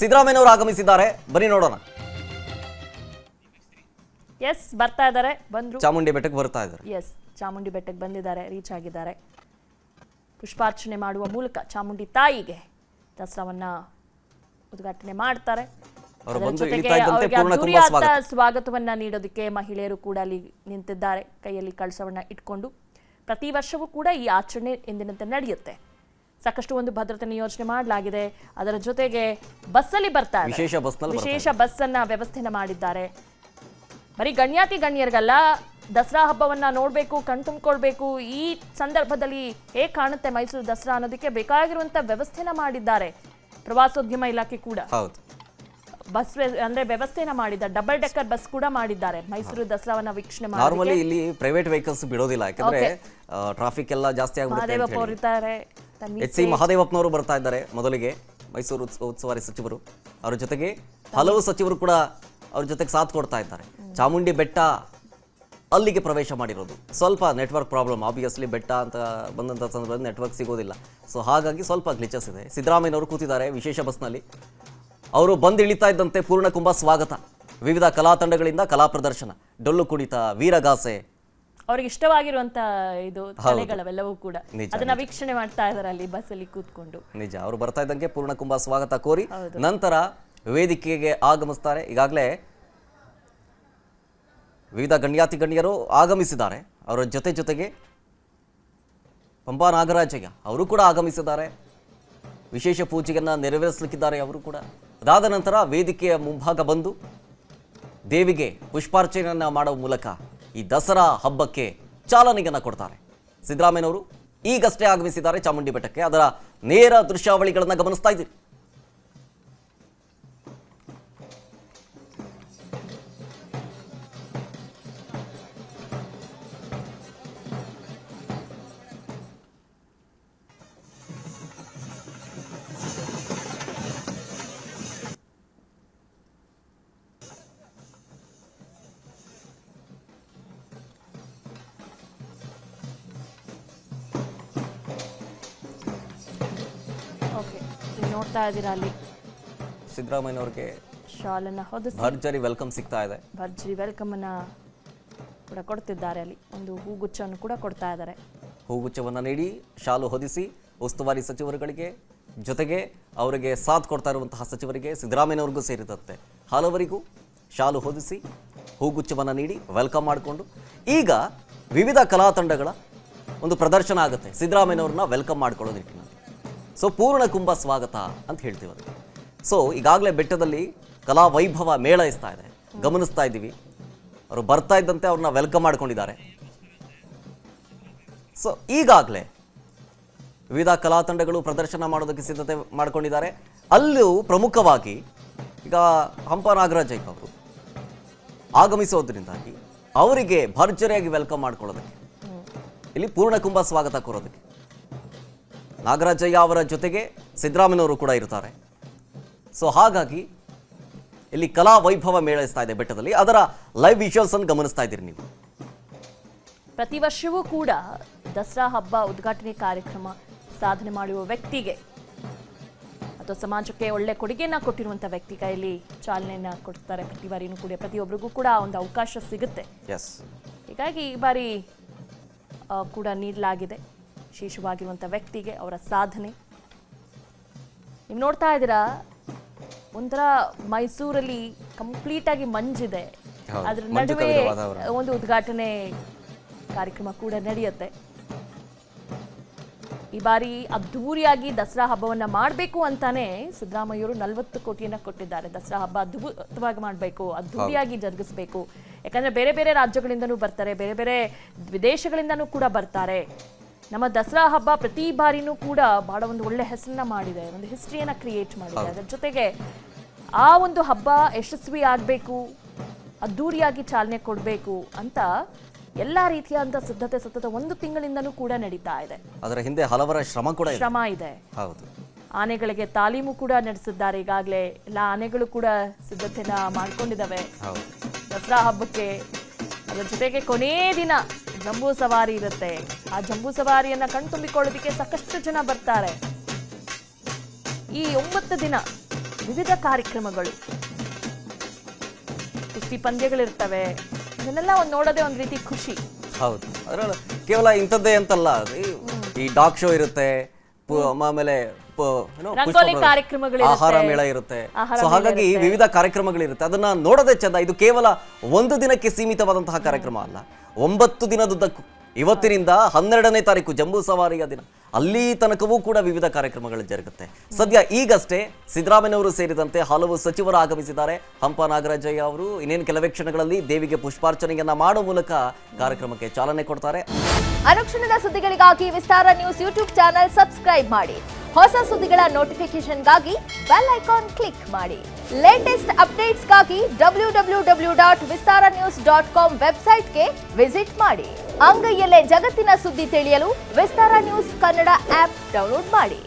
ಸಿದ್ದರಾಮಯ್ಯನವರು ಆಗಮಿಸಿದ್ದಾರೆ, ಬನ್ನಿ ನೋಡೋಣ. ಎಸ್, ಬರ್ತಾ ಇದ್ದಾರೆ, ಬಂದ್ರು. ಚಾಮುಂಡಿ ಬೆಟ್ಟಕ್ಕೆ ಬರ್ತಾ ಇದ್ದಾರೆ. ಎಸ್, ಚಾಮುಂಡಿ ಬೆಟ್ಟಕ್ಕೆ ಬಂದಿದ್ದಾರೆ, ರೀಚ್ ಆಗಿದ್ದಾರೆ. ಪುಷ್ಪಾರ್ಚನೆ ಮಾಡುವ ಮೂಲಕ ಚಾಮುಂಡಿ ತಾಯಿಗೆ ದಸರಾವನ್ನ ಉದ್ಘಾಟನೆ ಮಾಡ್ತಾರೆ. ಸ್ವಾಗತವನ್ನ ನೀಡೋದಕ್ಕೆ ಮಹಿಳೆಯರು ಕೂಡ ಅಲ್ಲಿ ನಿಂತಿದ್ದಾರೆ, ಕೈಯಲ್ಲಿ ಕಳಸವನ್ನ ಇಟ್ಕೊಂಡು. ಪ್ರತಿ ವರ್ಷವೂ ಕೂಡ ಈ ಆಚರಣೆ ಎಂದಿನಂತೆ ನಡೆಯುತ್ತೆ. ಸಾಕಷ್ಟು ಒಂದು ಭದ್ರತೆ ನಿಯೋಜನೆ ಮಾಡಲಾಗಿದೆ. ಅದರ ಜೊತೆಗೆ ಬಸ್ಸಲ್ಲಿ ಬರ್ತಾರೆ, ವಿಶೇಷ ಬಸ್ ಅನ್ನ ವ್ಯವಸ್ಥೆನ ಮಾಡಿದ್ದಾರೆ. ಬರೀ ಗಣ್ಯರಿಗಲ್ಲ, ದಸರಾ ಹಬ್ಬವನ್ನ ನೋಡ್ಬೇಕು, ಕಣ್ತುಂಬಿಕೊಳ್ಬೇಕು, ಈ ಸಂದರ್ಭದಲ್ಲಿ ಹೇಗೆ ಕಾಣುತ್ತೆ ಮೈಸೂರು ದಸರಾ ಅನ್ನೋದಕ್ಕೆ ಬೇಕಾಗಿರುವಂತ ವ್ಯವಸ್ಥೆನ ಮಾಡಿದ್ದಾರೆ. ಪ್ರವಾಸೋದ್ಯಮ ಇಲಾಖೆ ಕೂಡ ಬಸ್ ಅಂದ್ರೆ ವ್ಯವಸ್ಥೆನ ಮಾಡಿದ್ದಾರೆ. ಡಬಲ್ ಡೆಕ್ಕರ್ ಬಸ್ ಕೂಡ ಮಾಡಿದ್ದಾರೆ ಮೈಸೂರು ದಸರಾವನ್ನ ವೀಕ್ಷಣೆ ಮಾಡಿ. ನಾರ್ಮಲಿ ಇಲ್ಲಿ ಪ್ರೈವೇಟ್ ವೆಹಿಕಲ್ಸ್ ಬಿಡೋದಿಲ್ಲ, ಯಾಕಂದ್ರೆ ಟ್ರಾಫಿಕ್ ಎಲ್ಲ ಜಾಸ್ತಿ ಆಗ್ಬಿಡುತ್ತೆ. ಮಹದೇವಪ್ಪನವರು ಬರ್ತಾ ಇದ್ದಾರೆ ಮೊದಲಿಗೆ, ಮೈಸೂರು ಉಸ್ತುವಾರಿ ಸಚಿವರು. ಅವ್ರ ಜೊತೆಗೆ ಹಲವು ಸಚಿವರು ಕೂಡ ಅವ್ರ ಜೊತೆಗೆ ಸಾಥ್ ಕೊಡ್ತಾ ಇದ್ದಾರೆ. ಚಾಮುಂಡಿ ಬೆಟ್ಟ ಅಲ್ಲಿಗೆ ಪ್ರವೇಶ ಮಾಡಿರೋದು ಸ್ವಲ್ಪ ನೆಟ್ವರ್ಕ್ ಪ್ರಾಬ್ಲಮ್. ಆಬ್ವಿಯಸ್ಲಿ ಬೆಟ್ಟ ಅಂತ ಬಂದಂಥ ಸಂದರ್ಭದಲ್ಲಿ ನೆಟ್ವರ್ಕ್ ಸಿಗೋದಿಲ್ಲ, ಸೊ ಹಾಗಾಗಿ ಸ್ವಲ್ಪ ಗ್ಲಿಚಸ್ ಇದೆ. ಸಿದ್ದರಾಮಯ್ಯನವರು ಕೂತಿದ್ದಾರೆ ವಿಶೇಷ ಬಸ್ನಲ್ಲಿ. ಅವರು ಬಂದು ಇಳಿತಾ ಇದ್ದಂತೆ ಪೂರ್ಣಕುಂಭ ಸ್ವಾಗತ, ವಿವಿಧ ಕಲಾ ತಂಡಗಳಿಂದ ಕಲಾ ಪ್ರದರ್ಶನ, ಡೊಳ್ಳು ಕುಣಿತ, ವೀರಗಾಸೆ, ಅವ್ರಿಗೆ ಇಷ್ಟವಾಗಿರುವಂತ ಇದು ಕಲೆಗಳವೆಲ್ಲವೂ ಕೂಡ ಅದನ್ನ ವೀಕ್ಷಣೆ ಮಾಡ್ತಾ ಇದ್ದಾರೆ ಅಲ್ಲಿ ಬಸ್ಸಲ್ಲಿ ಕೂತ್ಕೊಂಡು. ನಿಜ, ಅವರು ಬರ್ತಾ ಇದ್ದಂಗೆ ಪೂರ್ಣಕುಂಭ ಸ್ವಾಗತ ಕೋರಿ ನಂತರ ವೇದಿಕೆಗೆ ಆಗಮಿಸ್ತಾರೆ. ಈಗಾಗಲೇ ವಿವಿಧ ಗಣ್ಯರು ಆಗಮಿಸಿದ್ದಾರೆ. ಅವರ ಜೊತೆಗೆ ಪಂಪಾ ನಾಗರಾಜಯ್ಯ ಅವರು ಕೂಡ ಆಗಮಿಸಿದ್ದಾರೆ. ವಿಶೇಷ ಪೂಜೆಯನ್ನು ನೆರವೇರಿಸಲಿಕ್ಕಿದ್ದಾರೆ ಅವರು ಕೂಡ. ಅದಾದ ನಂತರ ವೇದಿಕೆಯ ಮುಂಭಾಗ ಬಂದು ದೇವಿಗೆ ಪುಷ್ಪಾರ್ಚನೆಯನ್ನು ಮಾಡುವ ಮೂಲಕ ಈ ದಸರಾ ಹಬ್ಬಕ್ಕೆ ಚಾಲನೆಯನ್ನು ಕೊಡ್ತಾರೆ. ಸಿದ್ದರಾಮಯ್ಯನವರು ಈಗಷ್ಟೇ ಆಗಮಿಸಿದ್ದಾರೆ ಚಾಮುಂಡಿ ಬೆಟ್ಟಕ್ಕೆ. ಅದರ ನೇರ ದೃಶ್ಯಾವಳಿಗಳನ್ನು ಗಮನಿಸ್ತಾ ಇದ್ದೀರಿ. ನೋಡ್ತಾ ಇದ್ದೀರಾ ಅಲ್ಲಿ ಸಿದ್ದರಾಮಯ್ಯನವರಿಗೆ ಶಾಲನ್ನ ಹೊದಿಸಿ ಭರ್ಜರಿ ವೆಲ್ಕಮ್ ಸಿಗ್ತಾ ಇದೆ. ಭರ್ಜರಿ ವೆಲ್ಕಮ್ ಅನ್ನ ಕೂಡ ಕೊಡ್ತಿದ್ದಾರೆ. ಅಲ್ಲಿ ಒಂದು ಹೂಗುಚ್ಚವನ್ನು ಕೂಡ ಕೊಡ್ತಾ ಇದ್ದಾರೆ. ಹೂಗುಚ್ಚವನ್ನು ನೀಡಿ ಶಾಲು ಹೊದಿಸಿ ಉಸ್ತುವಾರಿ ಸಚಿವರುಗಳಿಗೆ, ಜೊತೆಗೆ ಅವರಿಗೆ ಸಾಥ್ ಕೊಡ್ತಾ ಇರುವಂತಹ ಸಚಿವರಿಗೆ, ಸಿದ್ದರಾಮಯ್ಯನವ್ರಿಗೂ ಸೇರಿದಂತೆ ಹಲವರಿಗೂ ಶಾಲು ಹೊದಿಸಿ ಹೂಗುಚ್ಚವನ್ನು ನೀಡಿ ವೆಲ್ಕಮ್ ಮಾಡಿಕೊಂಡು ಈಗ ವಿವಿಧ ಕಲಾ ತಂಡಗಳ ಒಂದು ಪ್ರದರ್ಶನ ಆಗುತ್ತೆ ಸಿದ್ದರಾಮಯ್ಯನವ್ರನ್ನ ವೆಲ್ಕಮ್ ಮಾಡ್ಕೊಳ್ಳೋ ನಿಟ್ಟಿನಲ್ಲಿ. ಸೊ ಪೂರ್ಣಕುಂಭ ಸ್ವಾಗತ ಅಂತ ಹೇಳ್ತೀವಿ ಅದಕ್ಕೆ. ಸೊ ಈಗಾಗಲೇ ಬೆಟ್ಟದಲ್ಲಿ ಕಲಾ ವೈಭವ ಮೇಳೈಸ್ತಾ ಇದೆ, ಗಮನಿಸ್ತಾ ಇದ್ದೀವಿ. ಅವರು ಬರ್ತಾ ಇದ್ದಂತೆ ಅವ್ರನ್ನ ವೆಲ್ಕಮ್ ಮಾಡ್ಕೊಂಡಿದ್ದಾರೆ. ಸೊ ಈಗಾಗಲೇ ವಿವಿಧ ಕಲಾ ತಂಡಗಳು ಪ್ರದರ್ಶನ ಮಾಡೋದಕ್ಕೆ ಸಿದ್ಧತೆ ಮಾಡ್ಕೊಂಡಿದ್ದಾರೆ. ಅಲ್ಲೂ ಪ್ರಮುಖವಾಗಿ ಈಗ ಹಂಪ ನಾಗರಾಜಯ್ಯ ಅವರು ಆಗಮಿಸೋದ್ರಿಂದಾಗಿ ಅವರಿಗೆ ಭರ್ಜರಿಯಾಗಿ ವೆಲ್ಕಮ್ ಮಾಡ್ಕೊಳ್ಳೋದಕ್ಕೆ, ಇಲ್ಲಿ ಪೂರ್ಣಕುಂಭ ಸ್ವಾಗತ ಕೋರೋದಕ್ಕೆ ನಾಗರಾಜಯ್ಯ ಅವರ ಜೊತೆಗೆ ಸಿದ್ದರಾಮಯ್ಯನವರು ಕೂಡ ಇರ್ತಾರೆ. ಸೊ ಹಾಗಾಗಿ ಇಲ್ಲಿ ಕಲಾ ವೈಭವ ಮೇಳೈಸ್ತಾ ಇದೆ ಬೆಟ್ಟದಲ್ಲಿ. ಅದರ ಲೈವ್ ವಿಜುವಲ್ಸ್ ಅನ್ನು ಗಮನಿಸ್ತಾ ಇದ್ದೀರಿ ನೀವು. ಪ್ರತಿ ವರ್ಷವೂ ಕೂಡ ದಸರಾ ಹಬ್ಬ ಉದ್ಘಾಟನೆ ಕಾರ್ಯಕ್ರಮ ಸಾಧನೆ ಮಾಡುವ ವ್ಯಕ್ತಿಗೆ ಅಥವಾ ಸಮಾಜಕ್ಕೆ ಒಳ್ಳೆ ಕೊಡುಗೆಯನ್ನ ಕೊಟ್ಟಿರುವಂತ ವ್ಯಕ್ತಿ ಕೈಯಲ್ಲಿ ಚಾಲನೆಯನ್ನ ಕೊಡ್ತಾರೆ. ಪ್ರತಿ ಬಾರಿನೂ ಕೂಡ ಪ್ರತಿಯೊಬ್ಬರಿಗೂ ಕೂಡ ಒಂದು ಅವಕಾಶ ಸಿಗುತ್ತೆ. ಹೀಗಾಗಿ ಈ ಬಾರಿ ಕೂಡ ನೀಡಲಾಗಿದೆ ವಿಶೇಷವಾಗಿರುವಂಥ ವ್ಯಕ್ತಿಗೆ ಅವರ ಸಾಧನೆ. ನೀವು ನೋಡ್ತಾ ಇದ್ದೀರಾ, ಒಂಥರ ಮೈಸೂರಲ್ಲಿ ಕಂಪ್ಲೀಟ್ ಆಗಿ ಮಂಜಿದೆ, ಅದ್ರ ನಡುವೆ ಒಂದು ಉದ್ಘಾಟನೆ ಕಾರ್ಯಕ್ರಮ ಕೂಡ ನಡೆಯುತ್ತೆ. ಈ ಬಾರಿ ಅದ್ಧೂರಿಯಾಗಿ ದಸರಾ ಹಬ್ಬವನ್ನ ಮಾಡಬೇಕು ಅಂತಾನೆ ಸಿದ್ದರಾಮಯ್ಯವರು 40 ಕೋಟಿಯನ್ನ ಕೊಟ್ಟಿದ್ದಾರೆ. ದಸರಾ ಹಬ್ಬ ಅದ್ಭುತವಾಗಿ ಮಾಡಬೇಕು, ಅದ್ಧೂರಿಯಾಗಿ ಜರುಗಿಸಬೇಕು. ಯಾಕಂದ್ರೆ ಬೇರೆ ಬೇರೆ ರಾಜ್ಯಗಳಿಂದನೂ ಬರ್ತಾರೆ, ಬೇರೆ ಬೇರೆ ವಿದೇಶಗಳಿಂದನೂ ಕೂಡ ಬರ್ತಾರೆ. ನಮ್ಮ ದಸರಾ ಹಬ್ಬ ಪ್ರತಿ ಬಾರಿನೂ ಕೂಡ ಬಹಳ ಒಂದು ಒಳ್ಳೆ ಹೆಸರನ್ನ ಮಾಡಿದೆ, ಒಂದು ಹಿಸ್ಟ್ರಿಯನ್ನ ಕ್ರಿಯೇಟ್ ಮಾಡಿದೆ. ಅದರ ಜೊತೆಗೆ ಆ ಒಂದು ಹಬ್ಬ ಯಶಸ್ವಿ ಆಗಬೇಕು, ಅದ್ಧೂರಿಯಾಗಿ ಚಾಲನೆ ಕೊಡಬೇಕು ಅಂತ ಎಲ್ಲ ರೀತಿಯಾದಂಥ ಸಿದ್ಧತೆ ಸತತ 1 ತಿಂಗಳಿಂದನೂ ಕೂಡ ನಡೀತಾ ಇದೆ. ಅದರ ಹಿಂದೆ ಹಲವರ ಶ್ರಮ ಇದೆ. ಆನೆಗಳಿಗೆ ತಾಲೀಮು ಕೂಡ ನಡೆಸಿದ್ದಾರೆ. ಈಗಾಗಲೇ ಎಲ್ಲ ಆನೆಗಳು ಕೂಡ ಸಿದ್ಧತೆನ ಮಾಡ್ಕೊಂಡಿದ್ದಾವೆ ದಸರಾ ಹಬ್ಬಕ್ಕೆ. ಅದರ ಜೊತೆಗೆ ಕೊನೇ ದಿನ ಜಂಬೂ ಸವಾರಿ ಇರುತ್ತೆ. ಆ ಜಂಬೂ ಸವಾರಿಯನ್ನ ಕಣ್ತುಂಬಿಕೊಳ್ಳೋದಕ್ಕೆ ಸಾಕಷ್ಟು ಜನ ಬರ್ತಾರೆ. ಈ 9 ದಿನ ವಿವಿಧ ಕಾರ್ಯಕ್ರಮಗಳು, ಕುಸ್ತಿ ಪಂದ್ಯಗಳಿರ್ತವೆ, ಇದನ್ನೆಲ್ಲ ಒಂದು ನೋಡೋದೇ ಒಂದು ರೀತಿ ಖುಷಿ. ಹೌದು, ಅದರಲ್ಲಿ ಕೇವಲ ಇಂಥದ್ದೇ ಅಂತಲ್ಲ, ಈ ಡಾಗ್ ಶೋ ಇರುತ್ತೆ, ಆಮೇಲೆ ರಂಗೋಲಿ ಕಾರ್ಯಕ್ರಮಗಳು, ಆಹಾರ ಮೇಳ ಇರುತ್ತೆ. ಸೊ ಹಾಗಾಗಿ ವಿವಿಧ ಕಾರ್ಯಕ್ರಮಗಳಿರುತ್ತೆ, ಅದನ್ನ ನೋಡೋದೇ ಚಂದ. ಇದು ಕೇವಲ ಒಂದು ದಿನಕ್ಕೆ ಸೀಮಿತವಾದಂತಹ ಕಾರ್ಯಕ್ರಮ ಅಲ್ಲ, 9 ದಿನದುದ್ದಕ್ಕೂ, ಇವತ್ತಿನಿಂದ 12ನೇ ತಾರೀಕು ಜಂಬೂ ಸವಾರಿಯ ದಿನ, ಅಲ್ಲಿ ತನಕವೂ ಕೂಡ ವಿವಿಧ ಕಾರ್ಯಕ್ರಮಗಳು ಜರುಗುತ್ತೆ. ಸದ್ಯ ಈಗಷ್ಟೇ ಸಿದ್ದರಾಮಯ್ಯನವರು ಸೇರಿದಂತೆ ಹಲವು ಸಚಿವರು ಆಗಮಿಸಿದ್ದಾರೆ. ಹಂಪ ನಾಗರಾಜಯ್ಯ ಅವರು ಇನ್ನೇನು ಕೆಲವೇ ಕ್ಷಣಗಳಲ್ಲಿ ದೇವಿಗೆ ಪುಷ್ಪಾರ್ಚನೆಯನ್ನ ಮಾಡುವ ಮೂಲಕ ಕಾರ್ಯಕ್ರಮಕ್ಕೆ ಚಾಲನೆ ಕೊಡ್ತಾರೆ. ಅನುಕ್ಷಣದ ಸುದ್ದಿಗಳಿಗಾಗಿ ವಿಸ್ತಾರ ನ್ಯೂಸ್ ಯೂಟ್ಯೂಬ್ ಚಾನೆಲ್ ಸಬ್ಸ್ಕ್ರೈಬ್ ಮಾಡಿ. ಹೊಸ ಸುದ್ದಿಗಳ ನೋಟಿಫಿಕೇಶನ್ಗಾಗಿ ಬೆಲ್ ಐಕಾನ್ ಕ್ಲಿಕ್ ಮಾಡಿ. ಲೇಟೆಸ್ಟ್ ಅಪ್ಡೇಟ್ಸ್ಗಾಗಿ www.vistaranews.com ವೆಬ್ಸೈಟ್ಗೆ ವಿಸಿಟ್ ಮಾಡಿ. ಅಂಗೈಯಲ್ಲೇ ಜಗತ್ತಿನ ಸುದ್ದಿ ತಿಳಿಯಲು ವಿಸ್ತಾರ ನ್ಯೂಸ್ ಕನ್ನಡ ಆಪ್ ಡೌನ್ಲೋಡ್ ಮಾಡಿ.